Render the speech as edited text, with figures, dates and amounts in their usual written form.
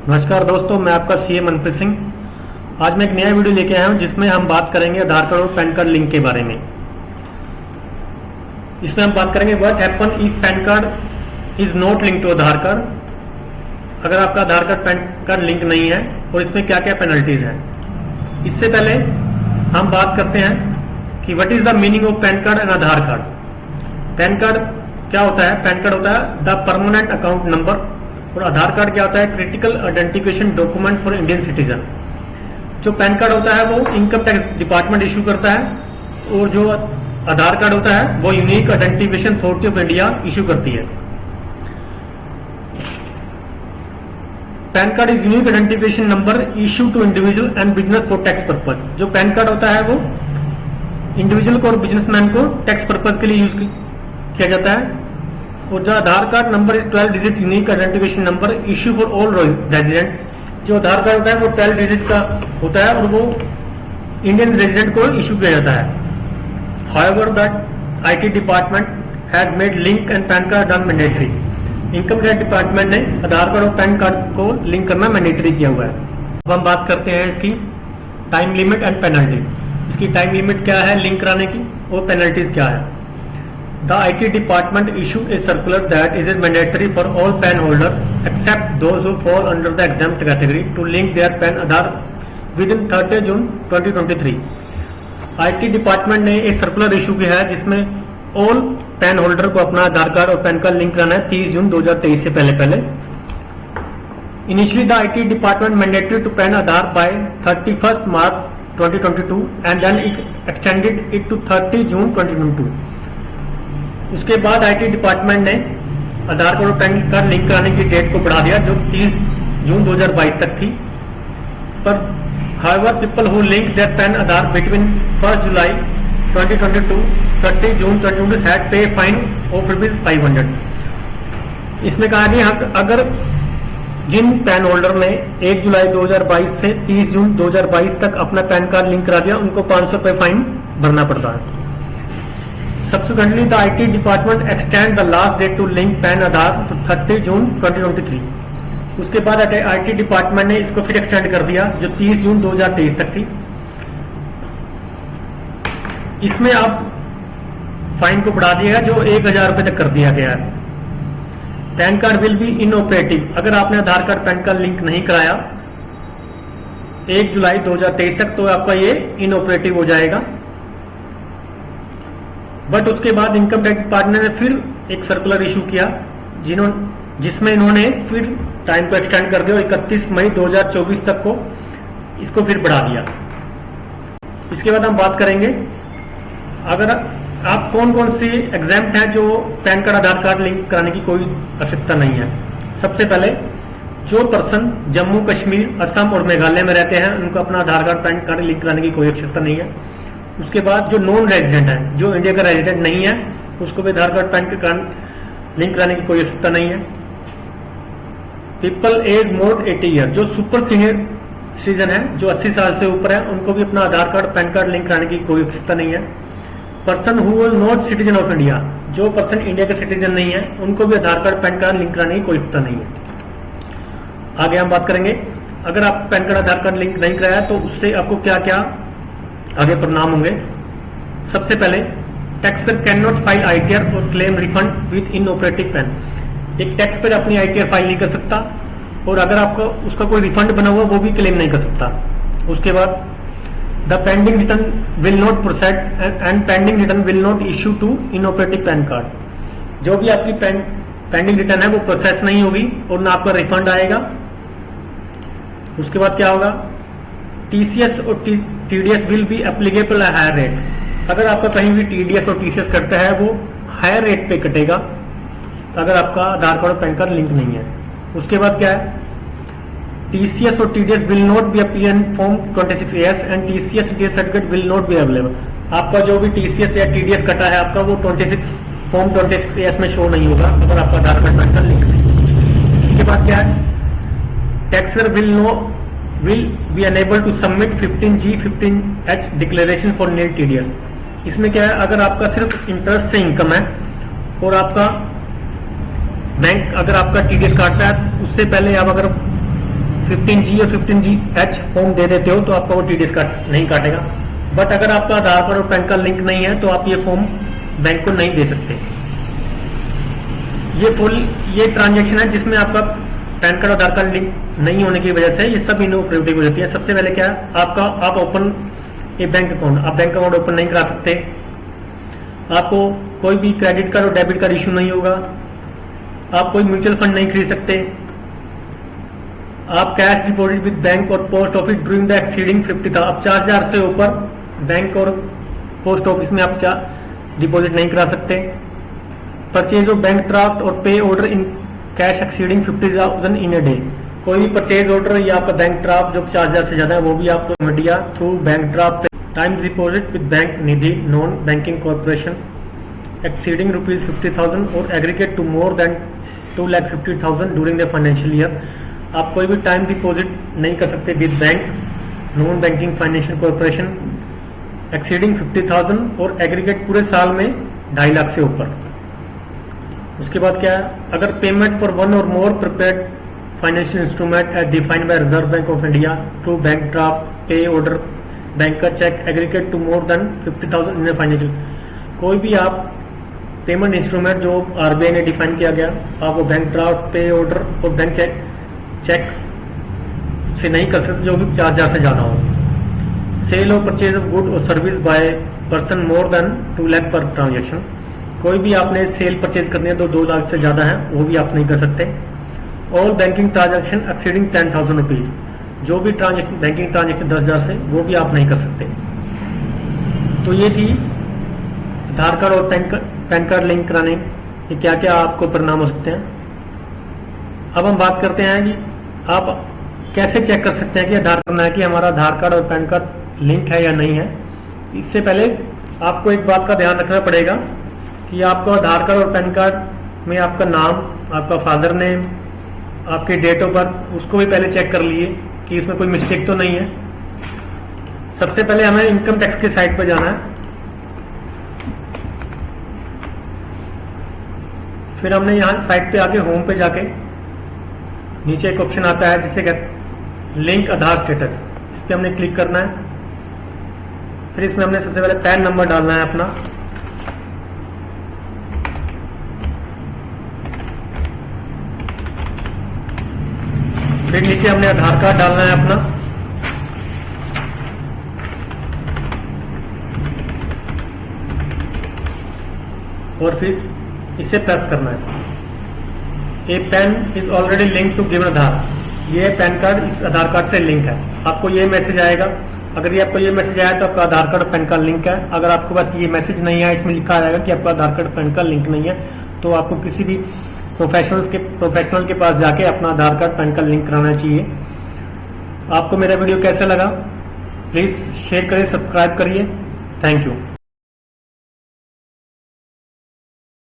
नमस्कार दोस्तों, मैं आपका सीए मनप्रीत सिंह। आज मैं एक नया वीडियो लेके आया हूं जिसमें हम बात करेंगे आधार कार्ड और पैन कार्ड लिंक के बारे में। इसमें हम बात करेंगे what happen if PAN card is not link to Aadhaar card. अगर आपका Aadhaar card PAN card link नहीं है और इसमें क्या क्या पेनल्टीज हैं। इससे पहले हम बात करते हैं कि what is the meaning of pan card and Aadhaar card. PAN card क्या होता है? पैन कार्ड होता है द परमानेंट अकाउंट नंबर और आधार कार्ड क्या होता है? Critical identification document for Indian citizen. जो पैन कार्ड होता है वो इनकम टैक्स डिपार्टमेंट इशू करता है और जो आधार कार्ड होता है वो unique identification authority of India issue करती है। PAN card is unique identification number issue to individual and business for tax purpose. जो पैन कार्ड होता है वो इंडिविजुअल को और बिजनेसमैन को टैक्स पर्पज के लिए यूज किया जाता है। और जो Aadhaar card number is 12 digit unique identification number issue for all resident. जो आधार कार्ड होता है वो 12 डिजिट का होता है और वो इंडियन रेजिडेंट को इशू किया जाता है। However that IT department has made link and pan card done mandatory. Income tax department ने आधार कार्ड और पैन कार्ड को लिंक करना मैंडेटरी किया हुआ है। अब हम बात करते हैं इसकी टाइम लिमिट एंड पेनल्टी। इसकी टाइम लिमिट क्या है लिंक कराने की और पेनल्टीज क्या है। The IT department issued a circular that it is mandatory for all PAN holders except those who fall under the exempt category to link their PAN Aadhaar within 30 June 2023। IT department ने एक circular issue किया है जिसमें all pan holder को अपना आधार card और PAN card link कराना है 30 जून 2023 से पहले। Initially the IT department mandated to PAN Aadhaar by 31st March 2022 and then it extended it to 30 June 2022। उसके बाद आईटी डिपार्टमेंट ने आधार कार्ड और पैन कार्ड लिंक कराने की डेट को बढ़ा दिया जो 30 जून 2022 तक थी। पर however people who link their PAN Aadhaar between 1 July 2022 30 June 2022 had pay fine of ₹500। इसमें कहा गया अगर जिन पैन होल्डर ने 1 जुलाई 2022 से 30 जून 2022 तक अपना पैन कार्ड लिंक करा दिया उनको ₹500 फाइन भरना पड़ता है। Subsequently, the IT department extend the last date to link PAN Aadhaar to 30 June 2023। उसके बाद IT डिपार्टमेंट ने इसको फिर एक्सटेंड कर दिया जो 30 जून 2023 तक थी। इसमें अब फाइन को बढ़ा दिया गया जो ₹1000 तक कर दिया गया है। PAN card will be inoperative. अगर आपने आधार कार्ड पैन कार्ड लिंक नहीं कराया 1 जुलाई 2023 तक तो आपका ये इनऑपरेटिव हो जाएगा। बट उसके बाद इनकम टैक्स डिपार्टमेंट ने फिर एक सर्कुलर इशू किया जिसमें इन्होंने फिर टाइम को एक्सटेंड कर दिया 31 मई 2024 तक को इसको फिर बढ़ा दिया। इसके बाद हम बात करेंगे अगर आप कौन कौन सी एग्जाम्प्ट है जो पैन कार्ड आधार कार्ड लिंक कराने की कोई आवश्यकता नहीं है। सबसे पहले जो पर्सन जम्मू कश्मीर असम और मेघालय में रहते हैं उनको अपना आधार कार्ड पैन कार्ड लिंक कराने की कोई आवश्यकता नहीं है। उसके बाद जो नॉन रेजिडेंट है जो इंडिया का रेजिडेंट नहीं है उसको भी आधार कार्ड पैन कार्ड लिंक कराने की कोई आवश्यकता नहीं है। पीपल एज मोर 80 ईयर जो सुपर सीनियर सिटीजन है जो 80 साल से ऊपर है उनको भी अपना आधार कार्ड पैन कार्ड लिंक कराने की कोई आवश्यकता नहीं है। Person who is not citizen of India जो पर्सन इंडिया के सिटीजन नहीं है उनको भी आधार कार्ड पैन कार्ड लिंक कराने की कोई आवश्यकता नहीं है। आगे हम बात करेंगे अगर आप पैन कार्ड आधार कार्ड लिंक नहीं कराया तो उससे आपको क्या क्या आगे परिणाम होंगे। सबसे पहले tax payer can not file ITR और claim refund with inoperative PAN. एक टैक्स पेयर अपनी आईटीआर फाइल नहीं कर सकता और अगर आपका उसका कोई रिफंड बना हुआ वो भी क्लेम नहीं कर सकता। उसके बाद the pending return will not proceed and pending return will not issue to inoperative PAN card. जो भी आपकी पेंडिंग रिटर्न है वो प्रोसेस नहीं होगी और ना आपका रिफंड आएगा। उसके बाद क्या होगा टीसीएस और TDS will be applicable higher rate. अगर आपका कहीं भी टीडीएस और टीसीएस कटता है वो हायर रेट पे कटेगा अगर आपका आधार कार्ड और पैन कार्ड लिंक नहीं है। उसके बाद क्या है टीसीएस और TDS will not be appear in form 26AS and TCS TDS certificate will not be available. आपका जो भी टीसीएस या टीडीएस कटा है आपका वो फॉर्म 26AS में शो नहीं होगा अगर आपका Aadhaar card PAN card link नहीं। उसके बाद क्या है टैक्सर will be unable to submit 15G 15H declaration for nil TDS। इसमें क्या है अगर आपका सिर्फ इंटरेस्ट से इनकम है और आपका बैंक अगर आपका टीडीएस काटता है उससे पहले आप अगर 15G और 15H फॉर्म दे देते हो तो आपका वो TDS नहीं काटेगा। बट अगर आपका आधार कार्ड और पैन कार्ड लिंक नहीं है तो आप ये फॉर्म बैंक को नहीं दे सकते। ये ट्रांजेक्शन है जिसमें आपका पैन कार्ड आधार कार्ड लिंक नहीं होने की वजह से ये सब इनऑपरेटिव हो जाती है। सबसे पहले क्या है, आप ओपन ए बैंक अकाउंट, आप बैंक अकाउंट ओपन नहीं करा सकते, आपको कोई भी क्रेडिट कार्ड और डेबिट कार्ड इशू नहीं होगा, आप कोई म्यूचुअल फंड नहीं खरीद सकते, आप कैश डिपॉजिट विद बैंक और post office during the exceeding 50,000, आप 50,000 से ऊपर बैंक और पोस्ट ऑफिस में आप डिपॉजिट नहीं करा सकते। परचेज ऑफ बैंक ड्राफ्ट और पे order in cash exceeding 50,000 in a day, कोई भी परचेज ऑर्डर या आपका बैंक ड्राफ्ट जो 50,000 से ज्यादा है वो भी आप media through bank draft, time deposit with bank Nidhi non banking corporation exceeding ₹50,000 और aggregate to more than 2,50,000 during the financial year. आप कोई भी टाइम डिपॉजिट नहीं कर सकते with bank non banking financial corporation exceeding 50,000 और एग्रीगेट पूरे साल में 2.5 लाख से ऊपर। उसके बाद क्या है, अगर payment for one or more prepared financial instrument as defined by reserve bank of India through bank draft, pay order, bank का cheque aggregate to more than 50,000 in financial, कोई भी आप पेमेंट इंस्ट्रूमेंट जो RBI ने define किया गया, आप वो बैंक ड्राफ्ट, पे ऑर्डर और बैंक चेक से नहीं कर सकते जो भी 50,000 से ज्यादा हो। सेल और परचेज ऑफ गुड और service by person more than 2 lakh per transaction, कोई भी आपने सेल परचेज करनी है तो 2 लाख से ज्यादा है वो भी आप नहीं कर सकते। All banking transaction exceeding 10,000 rupees, जो भी ट्रांजेक्शन बैंकिंग ट्रांजेक्शन 10,000 से वो भी आप नहीं कर सकते। तो ये थी आधार कार्ड और पैन कार्ड लिंक कराने ये क्या क्या आपको परिणाम हो सकते हैं। अब हम बात करते हैं कि आप कैसे चेक कर सकते हैं कि आधार करना है कि हमारा आधार कार्ड और पैन कार्ड लिंक है या नहीं है। इससे पहले आपको एक बात का ध्यान रखना पड़ेगा कि आपको आधार कार्ड और पैन कार्ड में आपका नाम, आपका फादर नेम, आपके डेट ऑफ बर्थ, उसको भी पहले चेक कर लीजिए कि इसमें कोई मिस्टेक तो नहीं है। सबसे पहले हमें इनकम टैक्स की साइट पर जाना है, फिर हमने यहाँ साइट पे आके होम पे जाके नीचे एक ऑप्शन आता है जिसे कहते लिंक आधार स्टेटस, इस पर हमने क्लिक करना है। फिर इसमें हमने सबसे पहले पैन नंबर डालना है अपना, फिर नीचे हमने आधार कार्ड डालना है अपना, और फिर इसे प्रेस करना है। A PAN is already link to given Aadhaar, ये पैन कार्ड इस आधार कार्ड से लिंक है। आपको ये मैसेज आएगा, अगर ये आपको ये मैसेज आया तो आपका आधार कार्ड और पैन कार्ड लिंक है। अगर आपको बस ये मैसेज नहीं आया, इसमें लिखा रहेगा कि आपका Aadhaar card PAN card link नहीं है, तो आपको किसी भी प्रोफेशनल के पास जाके अपना आधार कार्ड पैन कार्ड लिंक कराना चाहिए। आपको मेरा वीडियो कैसा लगा प्लीज शेयर करिए, सब्सक्राइब करिए। Thank you.